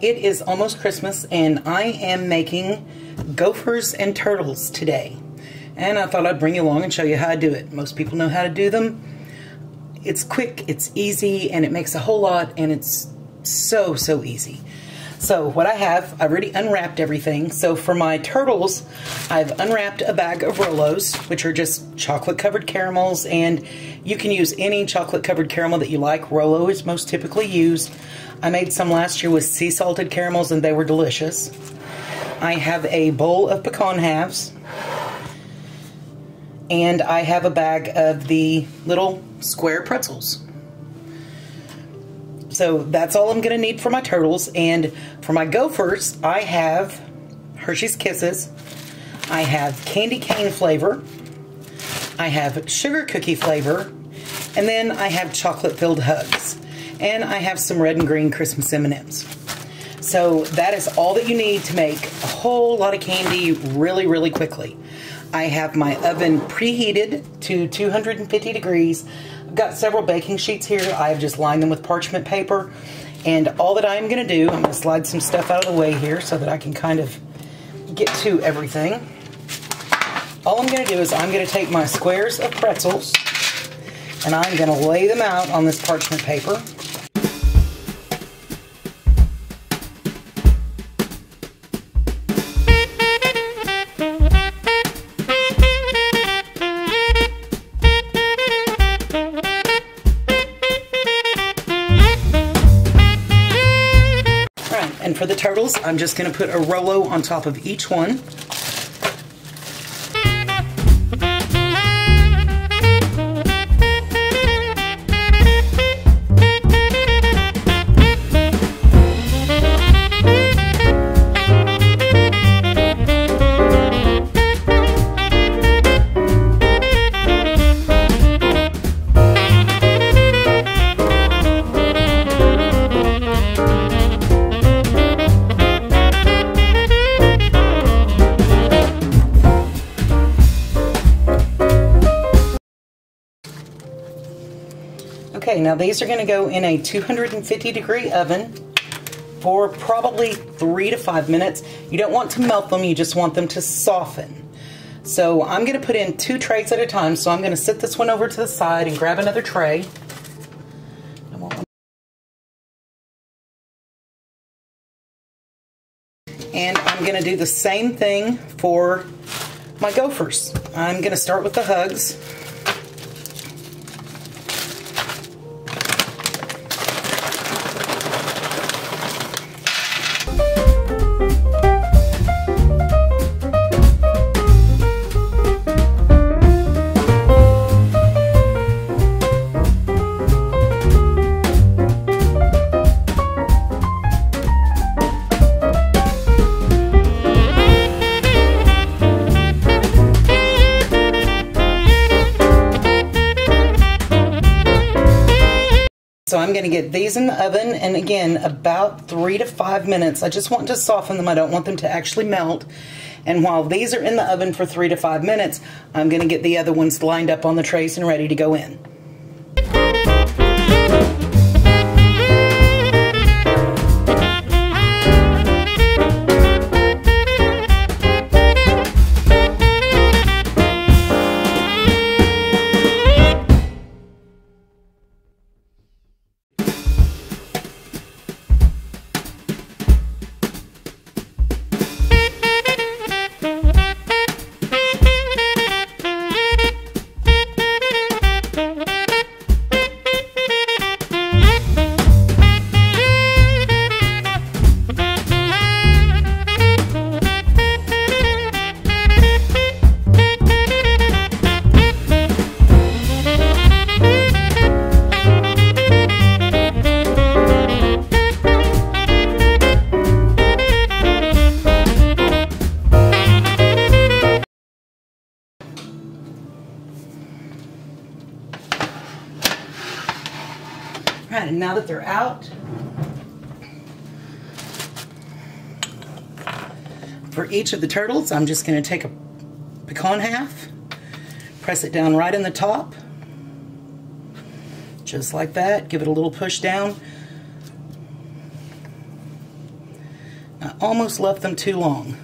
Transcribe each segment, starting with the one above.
It is almost Christmas and I am making Gophers and turtles today. And I thought I'd bring you along and show you how I do it. Most people know how to do them. It's quick, it's easy, and it makes a whole lot, and it's so easy. So what I have, I've already unwrapped everything. So for my turtles, I've unwrapped a bag of Rolos, which are just chocolate covered caramels, and you can use any chocolate covered caramel that you like. Rolo is most typically used. I made some last year with sea salted caramels and they were delicious. I have a bowl of pecan halves, and I have a bag of the little square pretzels. So that's all I'm going to need for my turtles. And for my Gophers, I have Hershey's Kisses, I have candy cane flavor, I have sugar cookie flavor, and then I have chocolate filled hugs. And I have some red and green Christmas M&Ms. So that is all that you need to make a whole lot of candy really quickly. I have my oven preheated to 250 degrees. I've got several baking sheets here. I've just lined them with parchment paper. And all that I'm going to do, I'm going to slide some stuff out of the way here so that I can kind of get to everything. All I'm going to do is I'm going to take my squares of pretzels and I'm going to lay them out on this parchment paper. And for the turtles, I'm just going to put a Rolo on top of each one. Okay, now these are going to go in a 250 degree oven for probably 3 to 5 minutes. You don't want to melt them, you just want them to soften. So I'm going to put in 2 trays at a time, so I'm going to sit this one over to the side and grab another tray. And I'm going to do the same thing for my Gophers. I'm going to start with the hugs. So I'm going to get these in the oven, and again, about 3 to 5 minutes. I just want to soften them. I don't want them to actually melt. And while these are in the oven for 3 to 5 minutes, I'm going to get the other ones lined up on the trays and ready to go in. Right, and now that they're out, for each of the turtles, I'm just going to take a pecan half, press it down right in the top, just like that. Give it a little push down. almost left them too long.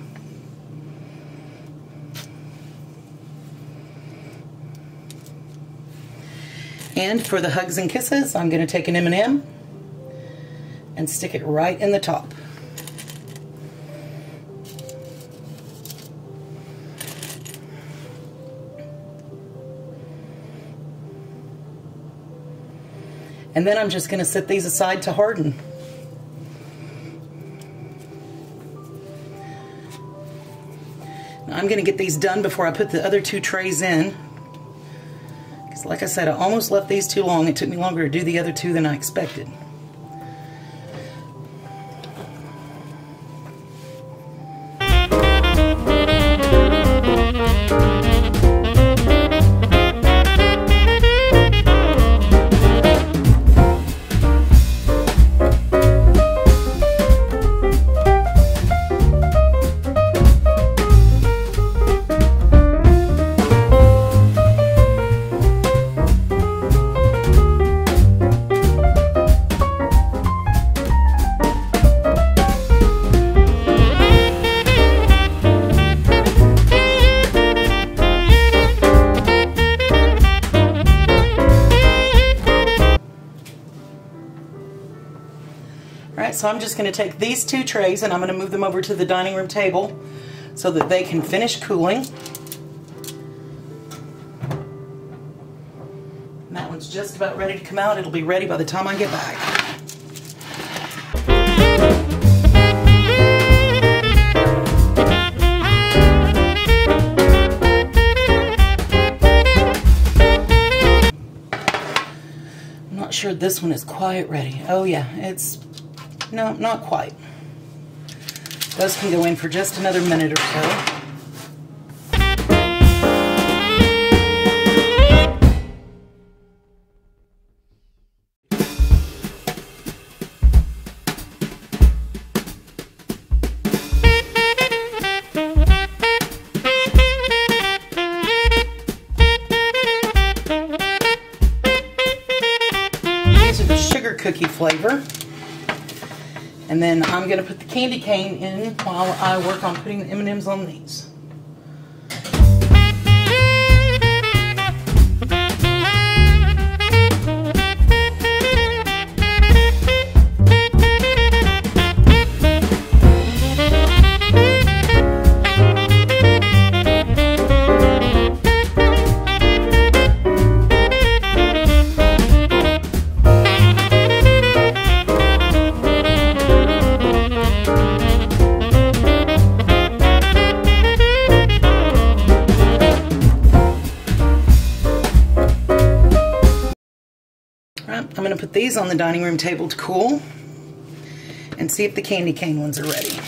And for the hugs and kisses, I'm going to take an M&M and stick it right in the top. And then I'm just going to set these aside to harden. Now I'm going to get these done before I put the other 2 trays in. Because like I said, I almost left these too long. It took me longer to do the other 2 than I expected. So I'm just going to take these 2 trays and I'm going to move them over to the dining room table so that they can finish cooling. And that one's just about ready to come out. It'll be ready by the time I get back. I'm not sure this one is quite ready. Oh yeah, it's... No, not quite. Those can go in for just another minute or so. These are the sugar cookie flavor. And then I'm going to put the candy cane in while I work on putting the M&Ms on these. I'm going to put these on the dining room table to cool and see if the candy cane ones are ready.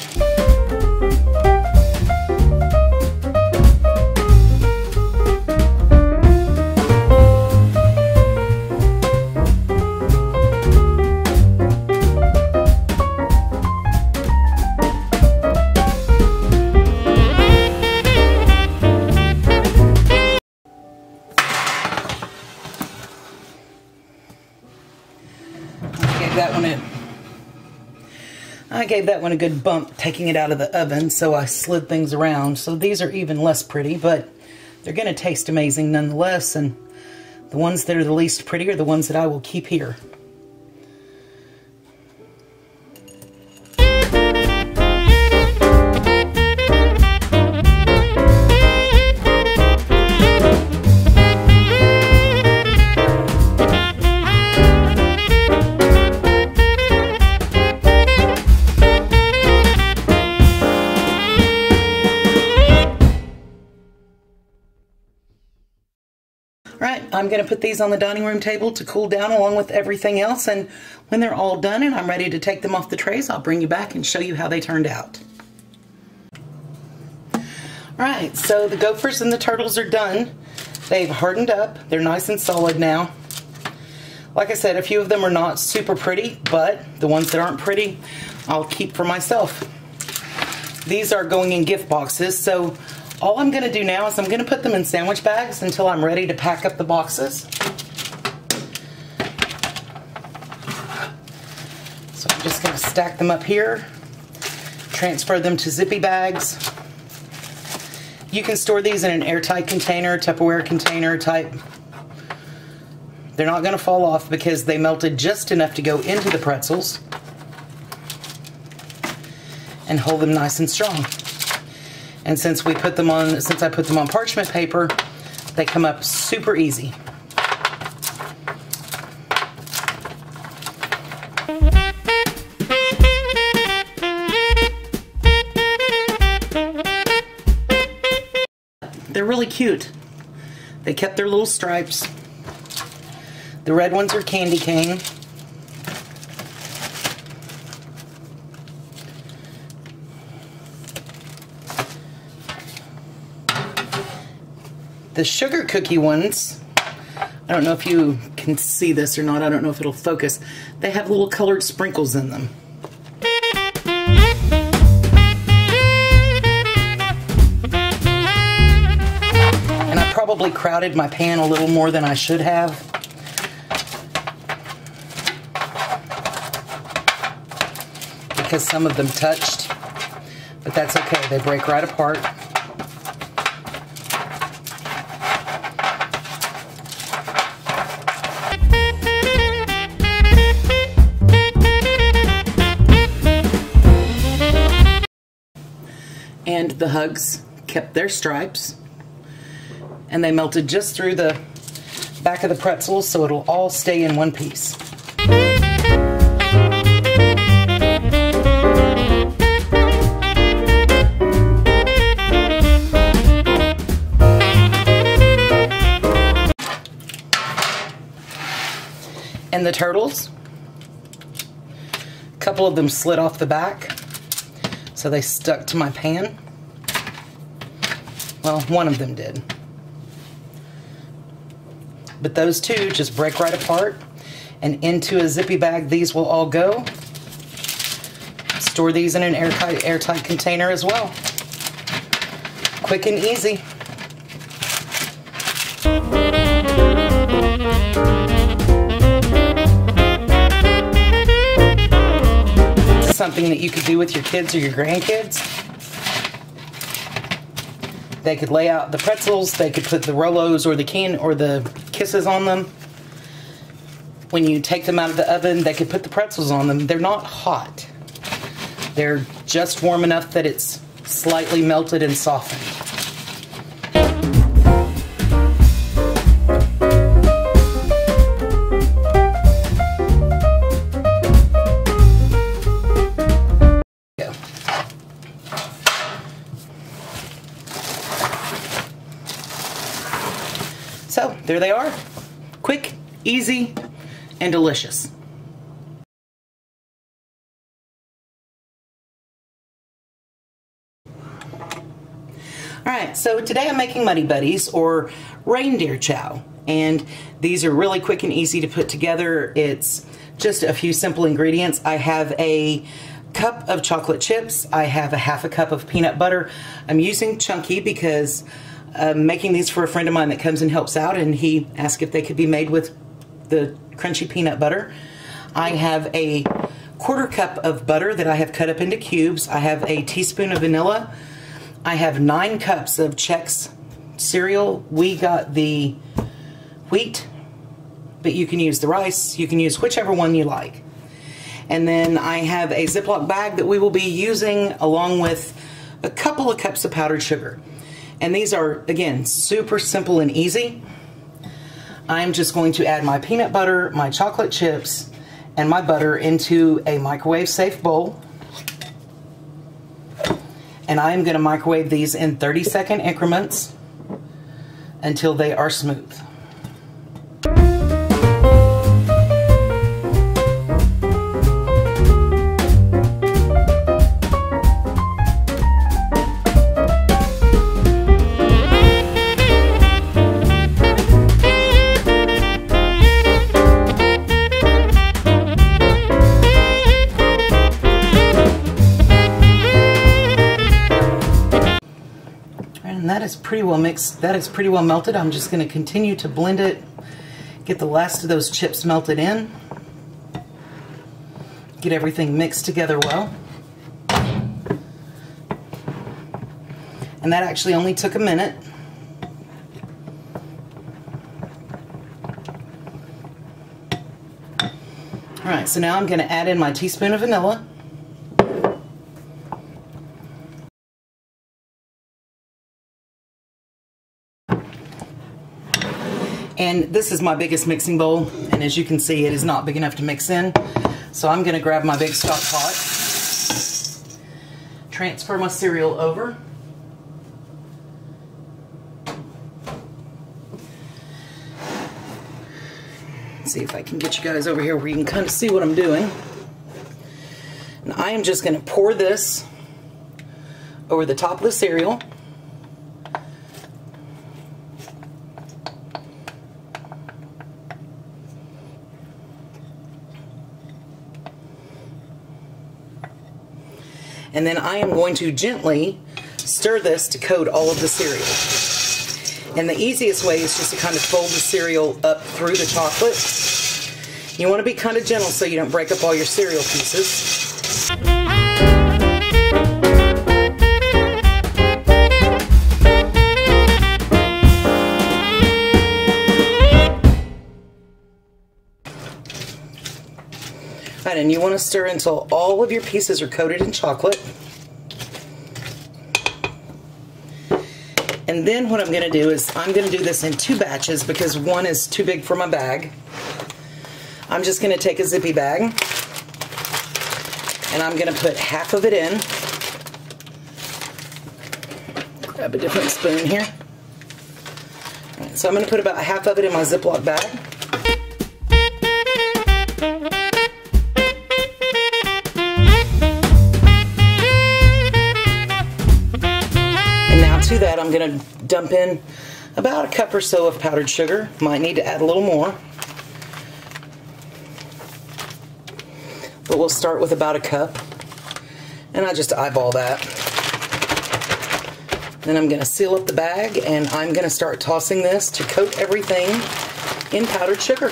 I gave that one a good bump taking it out of the oven, so I slid things around. So these are even less pretty, but they're going to taste amazing nonetheless, and the ones that are the least pretty are the ones that I will keep here. Alright, I'm going to put these on the dining room table to cool down along with everything else, and when they're all done and I'm ready to take them off the trays, I'll bring you back and show you how they turned out. Alright, so the Gophers and the turtles are done. They've hardened up. They're nice and solid now. Like I said, a few of them are not super pretty, but the ones that aren't pretty, I'll keep for myself. These are going in gift boxes, so all I'm going to do now is I'm going to put them in sandwich bags until I'm ready to pack up the boxes. So I'm just going to stack them up here transfer them to zippy bags. You can store these in an airtight container, Tupperware container type. They're not going to fall off because they melted just enough to go into the pretzels and hold them nice and strong. And since I put them on parchment paper, they come up super easy. They're really cute. They kept their little stripes. The red ones are candy cane. The sugar cookie ones, I don't know if you can see this or not, I don't know if it'll focus. They have little colored sprinkles in them. And I probably crowded my pan a little more than I should have. Because some of them touched, but that's okay, they break right apart. And the hugs kept their stripes, and they melted just through the back of the pretzels, so it'll all stay in one piece. And the turtles, a couple of them slid off the back, so they stuck to my pan. Well, one of them did. But those two just break right apart, and into a zippy bag these will all go. Store these in an airtight container as well. Quick and easy. Something that you could do with your kids or your grandkids. They could lay out the pretzels, they could put the Rolos or the Kisses on them. When you take them out of the oven, they could put the pretzels on them. They're not hot. They're just warm enough that it's slightly melted and softened. So, there they are. Quick, easy, and delicious. Alright, so today I'm making Muddy Buddies, or Reindeer Chow. And these are really quick and easy to put together. It's just a few simple ingredients. I have a cup of chocolate chips. I have a half a cup of peanut butter. I'm using chunky because I'm making these for a friend of mine that comes and helps out, and he asked if they could be made with the crunchy peanut butter. I have a quarter cup of butter that I have cut up into cubes. I have a teaspoon of vanilla. I have 9 cups of Chex cereal. We got the wheat, but you can use the rice. You can use whichever one you like. And then I have a Ziploc bag that we will be using along with a couple of cups of powdered sugar. And these are, again, super simple and easy. I'm just going to add my peanut butter, my chocolate chips, and my butter into a microwave-safe bowl. And I'm going to microwave these in 30-second increments until they are smooth. And that is pretty well mixed. That is pretty well melted. I'm just going to continue to blend it, get the last of those chips melted in, get everything mixed together well. And that actually only took a minute. Alright, so now I'm going to add in my teaspoon of vanilla. And this is my biggest mixing bowl, and as you can see, it is not big enough to mix in. So I'm going to grab my big stock pot, transfer my cereal over, see if I can get you guys over here where you can kind of see what I'm doing. And I am just going to pour this over the top of the cereal. And then I am going to gently stir this to coat all of the cereal. And the easiest way is just to kind of fold the cereal up through the chocolate. You want to be kind of gentle so you don't break up all your cereal pieces. Right, and you want to stir until all of your pieces are coated in chocolate. And then what I'm going to do is I'm going to do this in 2 batches because one is too big for my bag. I'm just going to take a zippy bag and I'm going to put half of it in. Grab a different spoon here. All right, so I'm going to put about half of it in my Ziploc bag. To that, I'm going to dump in about a cup or so of powdered sugar. Might need to add a little more, but we'll start with about a cup, and I just eyeball that. Then I'm going to seal up the bag, and I'm going to start tossing this to coat everything in powdered sugar.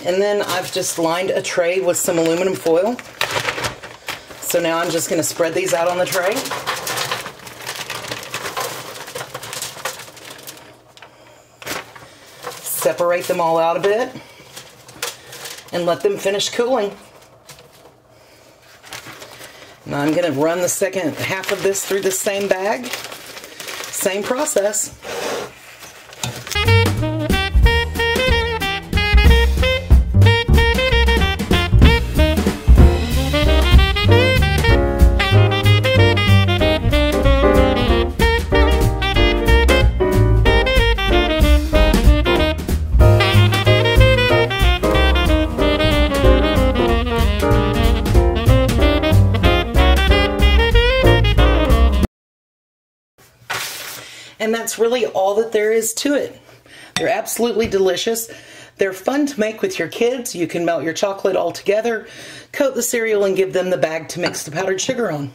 And then I've just lined a tray with some aluminum foil. So now I'm just going to spread these out on the tray. Separate them all out a bit and let them finish cooling. Now I'm going to run the second half of this through the same bag. Same process. And that's really all that there is to it. They're absolutely delicious. They're fun to make with your kids. You can melt your chocolate all together, coat the cereal, and give them the bag to mix the powdered sugar on.